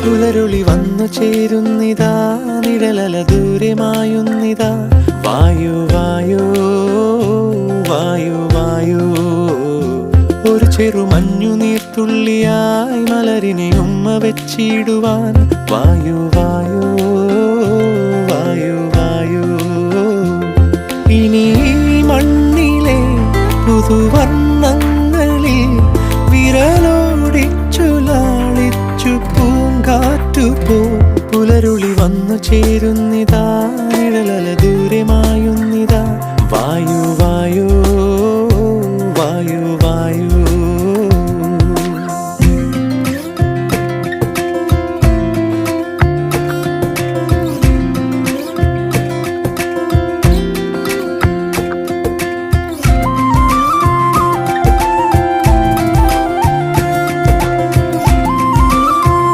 പുലരുളി വന്നു ചേരുന്നിതാ, നിഴലല ദൂരെ മായുന്നിതാ. വായു വായു വായു വായു, ഒരു ചെറു മഞ്ഞു നീർത്തുള്ളിയായി മലരിനെ ഉമ്മ വെച്ചിടുവാൻ. വായു വായു വായു വായു, ഇനി മണ്ണിലെ പുതുവർണ്ണങ്ങളിൽ വിരലോടിച്ചു ലാളിച്ചു പൂങ്കാറ്റു പോ. പുലരുളി വന്നു ചേരുന്നിതാ,